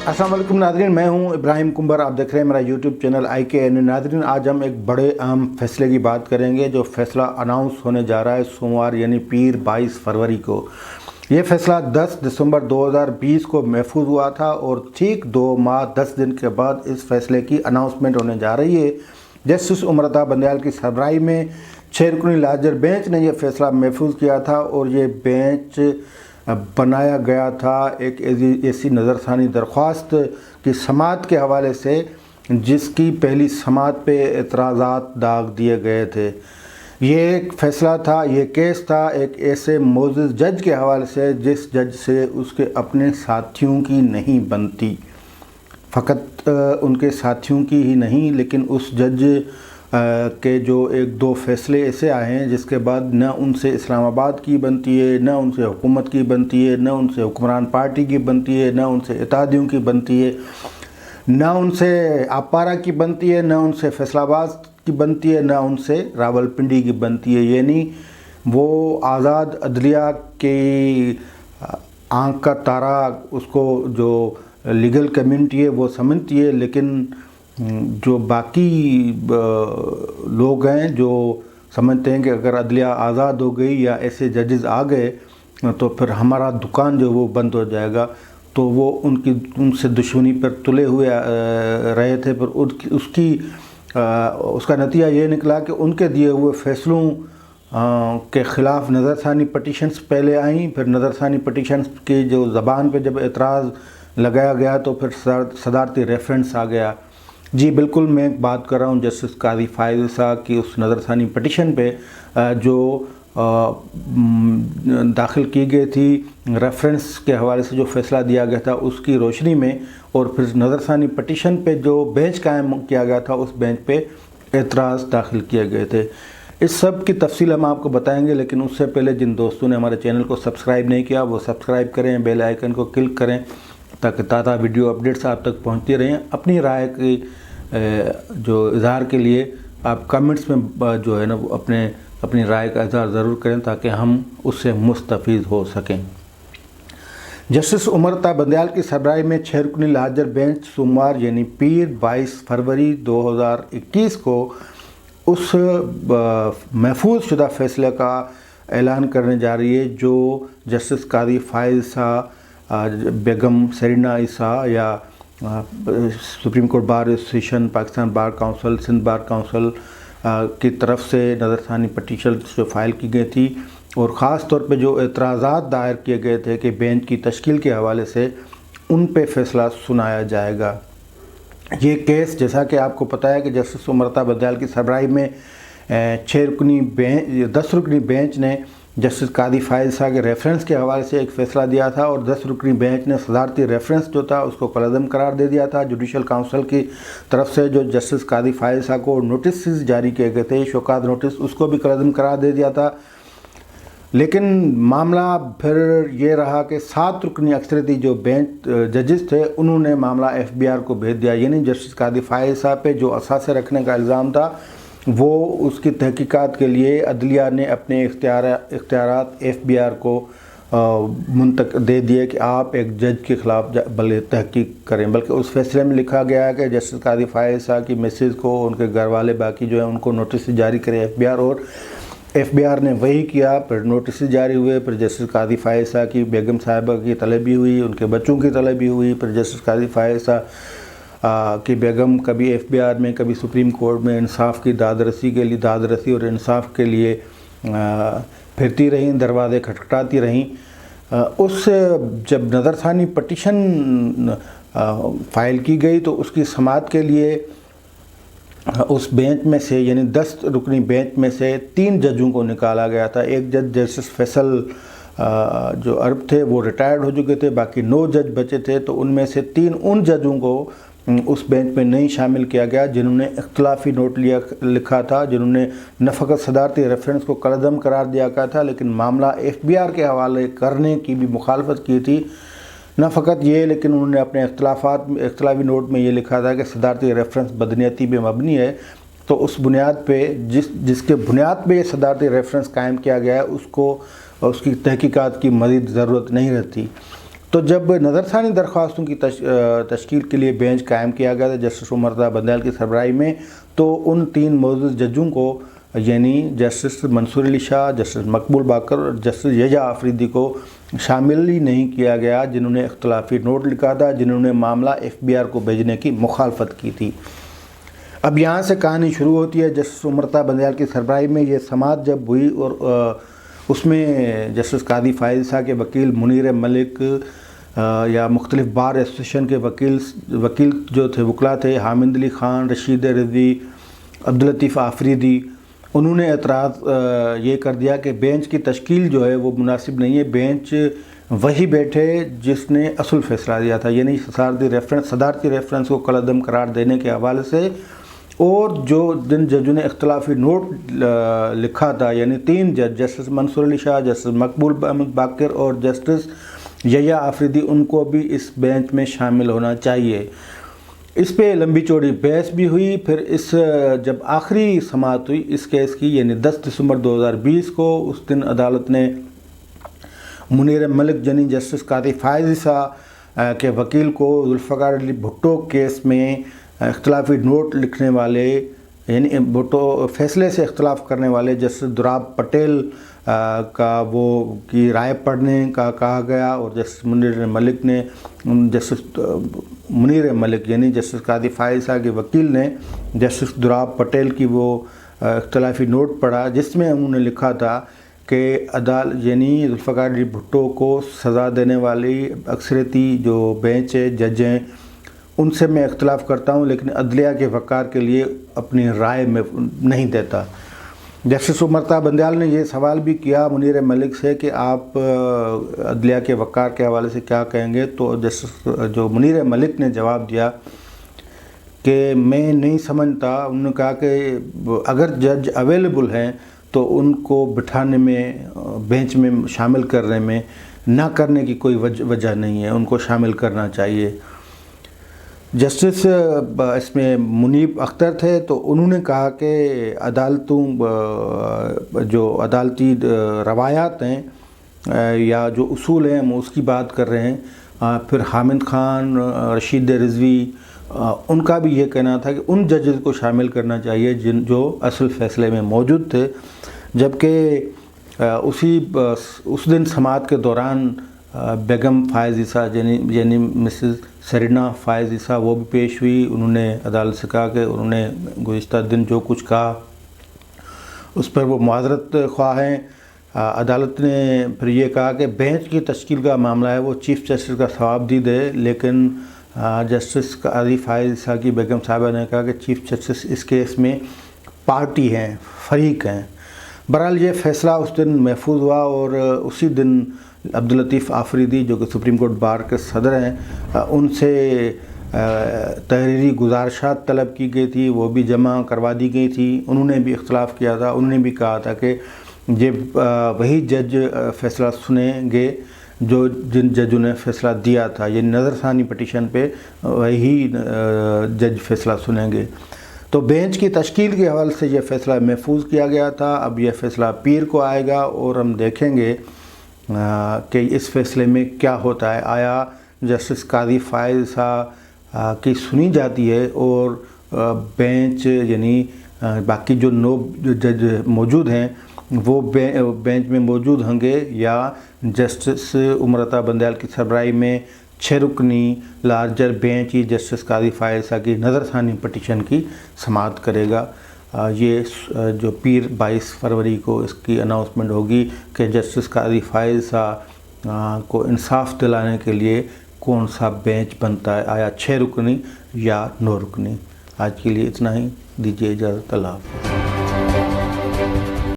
अस्सलाम वालेकुम नाज़रीन, मैं हूं इब्राहिम कुंबर। आप देख रहे हैं मेरा यूट्यूब चैनल IKN। नाज़रीन, आज हम एक बड़े अहम फैसले की बात करेंगे जो फैसला अनाउंस होने जा रहा है सोमवार यानी पीर 22 फरवरी को। ये फैसला 10 दिसंबर 2020 को महफूज हुआ था और ठीक 2 माह 10 दिन के बाद इस फैसले की अनाउंसमेंट होने जा रही है। जस्टिस उमरता बंदयाल की सरबराही में 6 रुकनी लार्जर बेंच ने यह फैसला महफूज किया था और ये बेंच बनाया गया था एक ऐसी नज़रसानी दरख्वास्त की समाअत के हवाले से जिसकी पहली समाअत पे एतराज़ात दाग दिए गए थे। ये एक फ़ैसला था, ये केस था एक ऐसे मोअज़्ज़ज़ जज के हवाले से जिस जज से उसके अपने साथियों की नहीं बनती। फ़कत उनके साथियों की ही नहीं, लेकिन उस जज के जो 1-2 फ़ैसले ऐसे आए हैं जिसके बाद न उनसे इस्लामाबाद की बनती है, न उनसे हुकूमत की बनती है, न उनसे हुक्मरान पार्टी की बनती है, न उनसे इत्तेहादियों की बनती है, न उनसे आपारा की बनती है, न उनसे फैसलाबाद की बनती है, न उनसे रावलपिंडी की बनती है। यानी वो आज़ाद अदलिया की आँख का तारा उसको जो लीगल कम्युनिटी है वो समझती है, लेकिन जो बाकी लोग हैं जो समझते हैं कि अगर अदलिया आज़ाद हो गई या ऐसे जजेस आ गए तो फिर हमारा दुकान जो वो बंद हो जाएगा, तो वो उनसे दुश्मनी पर तुले हुए रहे थे। पर उसका नतीजा ये निकला कि उनके दिए हुए फ़ैसलों के ख़िलाफ़ नज़रसानी पटिशन्स पहले आईं। फिर नज़रसानी पटिशन्स की जो ज़बान पे जब एतराज़ लगाया गया तो फिर सदारती रेफरेंस आ गया। जी बिल्कुल, मैं बात कर रहा हूँ जस्टिस काजी फायज़ साहब की उस नज़रसानी पटिशन पे जो दाखिल की गई थी रेफरेंस के हवाले से जो फ़ैसला दिया गया था उसकी रोशनी में, और फिर नज़रसानी पटिशन पे जो बेंच कायम किया गया था उस बेंच पे एतराज़ दाखिल किए गए थे। इस सब की तफसील हम आपको बताएंगे, लेकिन उससे पहले जिन दोस्तों ने हमारे चैनल को सब्सक्राइब नहीं किया वो सब्सक्राइब करें, बेल आइकन को क्लिक करें ताकि ताज़ा वीडियो अपडेट्स आप तक पहुँचती रहें। अपनी राय की जो इज़हार के लिए आप कमेंट्स में जो है ना वो अपनी राय का इज़हार ज़रूर करें ताकि हम उससे मुस्तफ़ीज़ हो सकें। जस्टिस उमरता बंदयाल की सरबराही में 6 रुकनी लार्जर बेंच सोमवार यानी पीर 22 फरवरी 2021 को उस महफूज शुदा फ़ैसले का ऐलान करने जा रही है जो जस्टिस काजी फायज़ साहब, बेगम सरीना ईसा या Supreme Court Bar Association, Pakistan Bar Council, Sindh Bar Council की तरफ से नज़रसानी पटिशन जो फ़ाइल की गई थी और ख़ास तौर पे जो एतराज़ात दायर किए गए थे कि बेंच की तश्कील के हवाले से, उन पे फ़ैसला सुनाया जाएगा। ये केस जैसा कि आपको पता है कि जस्टिस उमरता बंदयाल की सरबराही में 10 रुकनी बेंच ने जस्टिस काजी फायज़ साहब के रेफरेंस के हवाले से एक फ़ैसला दिया था और 10 रुकनी बेंच ने सदारती रेफरेंस जो था उसको कलअदम करार दे दिया था। जुडिशल काउंसिल की तरफ से जो जस्टिस काजी फायज़ साहब को नोटिस जारी किए गए थे, शोकात नोटिस, उसको भी कलअदम करार दे दिया था। लेकिन मामला फिर ये रहा कि 7 रुकनी अक्सरियती जो बेंच जजेस थे उन्होंने मामला FBI को भेज दिया। यानी जस्टिस काजी फायज़ साहब पे जो असासे रखने का इल्ज़ाम था वो उसकी तहकीकात के लिए अदलिया ने अपने इख्तियारात FBI को मुंतक दे दिए कि आप एक जज के ख़िलाफ़ भले तहकीक करें। बल्कि उस फैसले में लिखा गया है कि जस्टिस काजी फायज़ साहब की मिसेज़ को, उनके घर वाले बाकी जो है उनको नोटिस जारी करे FBI, और FBI ने वही किया। फिर नोटिस जारी हुए, फिर जस्टिस काजी फायज़ साहब की बेगम साहिबा की तलबी हुई, उनके बच्चों की तलबी हुई, फिर जस्टिस काजी फायज़ साहब कि बेगम कभी FBI में कभी सुप्रीम कोर्ट में इंसाफ की दादरसी और इंसाफ के लिए फिरती रहीं, दरवाज़े खटखटाती रहीं। उस जब नज़रसानी पटिशन फ़ाइल की गई तो उसकी समाअत के लिए उस बेंच में से यानी 10 रुकनी बेंच में से 3 जजों को निकाला गया था। एक जज जस्टिस फैसल जो अरब थे वो रिटायर्ड हो चुके थे, बाकी 9 जज बचे थे। तो उनमें से 3 उन जजों को उस बेंच में नहीं शामिल किया गया जिन्होंने इख्तिलाफी नोट लिखा था, जिन्होंने न फ़कत सदारती रेफरेंस को कलअदम करार दिया गया था लेकिन मामला FBI के हवाले करने की भी मुखालफत की थी। न फ़कत ये, लेकिन उन्होंने अपने इख्तिलाफी नोट में ये लिखा था कि सदारती रेफरेंस बदनीयती पे मबनी है। तो उस बुनियाद पे जिसके बुनियाद पे ये सदारती रेफरेंस कायम किया गया है उसको उसकी तहकीकात की मज़ीद ज़रूरत नहीं रहती। تو جب نظرثانی درخواستوں کی تشکیل کے لیے بینچ قائم کیا گیا تھا جسٹس عمر رضا بندیال کی سربراہی میں، تو ان 3 معزز ججوں کو یعنی جسٹس منصور علی شاہ، جسٹس مقبول باقر اور جسٹس یحییٰ آفریدی کو شامل ہی نہیں کیا گیا، جنہوں نے اختلافی نوٹ لکھا تھا، جنہوں نے معاملہ FBR کو بھیجنے کی مخالفت کی تھی۔ اب یہاں سے کہانی شروع ہوتی ہے۔ جسٹس عمر رضا بندیال کی سربراہی میں یہ سماعت جب ہوئی اور اس میں جسٹس قاضی فائز عیسیٰ کے وکیل منیر ملک یا مختلف بار ایسوسیشن کے وکیل جو تھے، وکلاء تھے، حامد علی خان، رشید رضوی، عبداللطیف آفریدی، انہوں نے اعتراض یہ کر دیا کہ بینچ کی تشکیل جو ہے وہ مناسب نہیں ہے۔ بینچ وہی بیٹھے جس نے اصل فیصلہ دیا تھا، یعنی صدارتی ریفرنس کو کالعدم قرار دینے کے حوالے سے، اور جن ججوں نے اختلافی نوٹ لکھا تھا، یعنی 3 جج، جسٹس منصور علی شاہ، جسٹس مقبول احمد باقر اور جسٹس یحییٰ آفریدی، ان کو بھی اس بینچ میں شامل ہونا چاہیے۔ اس پہ لمبی چوڑی بحث بھی ہوئی۔ پھر جب آخری سماعت ہوئی اس کیس کی، یعنی 10 دسمبر 2020 کو، اس دن عدالت نے منیر ملک یعنی جسٹس قاضی فائز عیسیٰ کے وکیل کو ذوالفقار علی بھٹو کیس میں اختلافی نوٹ لکھنے والے، یعنی بھٹو فیصلے سے اختلاف کرنے والے جسٹس دراب پٹیل کی رائے پڑھنے کا کہا گیا، اور جسٹس منیر ملک یعنی جسٹس قاضی فائز عیسیٰ کے وکیل نے جسٹس دراب پٹیل کی وہ اختلافی نوٹ پڑھا، جس میں انہوں نے لکھا تھا کہ یعنی ذوالفقار علی بھٹو کو سزا دینے والی اکثریتی جو بینچ ہے، جج ہیں، ان سے میں اختلاف کرتا ہوں، لیکن عدلیہ کے وقار کے لیے اپنی رائے میں نہیں دیتا۔ جسٹس عمر رضا بندیال نے یہ سوال بھی کیا منیر ملک سے کہ آپ عدلیہ کے وقار کے حوالے سے کیا کہیں گے، تو جسٹس جو منیر ملک نے جواب دیا کہ میں نہیں سمجھتا۔ انہوں نے کہا کہ اگر جج اویلیبل ہیں تو ان کو بٹھانے میں، بینچ میں شامل کرنے میں، نہ کرنے کی کوئی وجہ نہیں ہے، ان کو شامل کرنا چاہیے۔ جسٹس اس میں منیب اختر تھے، تو انہوں نے کہا کہ جو عدالتی روایات ہیں یا جو اصول ہیں، ہم اس کی بات کر رہے ہیں۔ پھر حامد خان، رشید رضوی، ان کا بھی یہ کہنا تھا کہ ان ججز کو شامل کرنا چاہیے جو اصل فیصلے میں موجود تھے، جبکہ اس دن سماعت کے دوران بیگم فائز عیسیٰ یعنی مسز سرینا فائز عیسیٰ وہ بھی پیش ہوئی۔ انہوں نے عدالت سے کہا کہ انہوں نے گزشتہ دن جو کچھ کہا اس پر وہ معذرت خواہ ہیں۔ عدالت نے پھر یہ کہا کہ بینچ کی تشکیل کا معاملہ ہے، وہ چیف جسٹس کا ثوابدید ہے، لیکن جسٹس قاضی فائز عیسیٰ کی بیگم صاحبہ نے کہا کہ چیف جسٹس اس کیس میں پارٹی ہیں، فریق ہیں۔ بہرحال یہ فیصلہ اس دن محفوظ ہوا، اور اسی دن عبداللطیف آفریدی جو کہ سپریم کورٹ بار کے صدر ہیں، ان سے تحریری گزارشات طلب کی گئی تھی، وہ بھی جمع کروا دی گئی تھی۔ انہوں نے بھی اختلاف کیا تھا، انہوں نے بھی کہا تھا کہ وہی جج فیصلہ سنیں گے جن ججوں نے فیصلہ دیا تھا، یہ نظر ثانی پٹیشن پہ وہی جج فیصلہ سنیں گے۔ تو بینچ کی تشکیل کے حوالے سے یہ فیصلہ محفوظ کیا گیا تھا۔ اب یہ فیصلہ پیر کو آئے گا، اور ہم دیکھیں گے کہ اس فیصلے میں کیا ہوتا ہے۔ آیا جسٹس قاضی فائز عیسیٰ کی سنی جاتی ہے، اور بینچ یعنی باقی جو 9 جج موجود ہیں وہ بینچ میں موجود ہوں گے، یا جسٹس عمر رضا بندیال کی سربراہی میں 6 رکنی لارجر بینچ ہی جسٹس قاضی فائز عیسیٰ کی نظر ثانی پٹیشن کی سماعت کرے گا۔ یہ جو پیر 22 فروری کو اس کی اناؤنسمنٹ ہوگی کہ جسٹس قاضی فائز عیسیٰ کو انصاف دلانے کے لیے کون سا بینچ بنتا ہے، آیا 6 رکنی یا 9 رکنی۔ آج کے لیے اتنا ہی، دیجیے اجازت، اللہ حافظ۔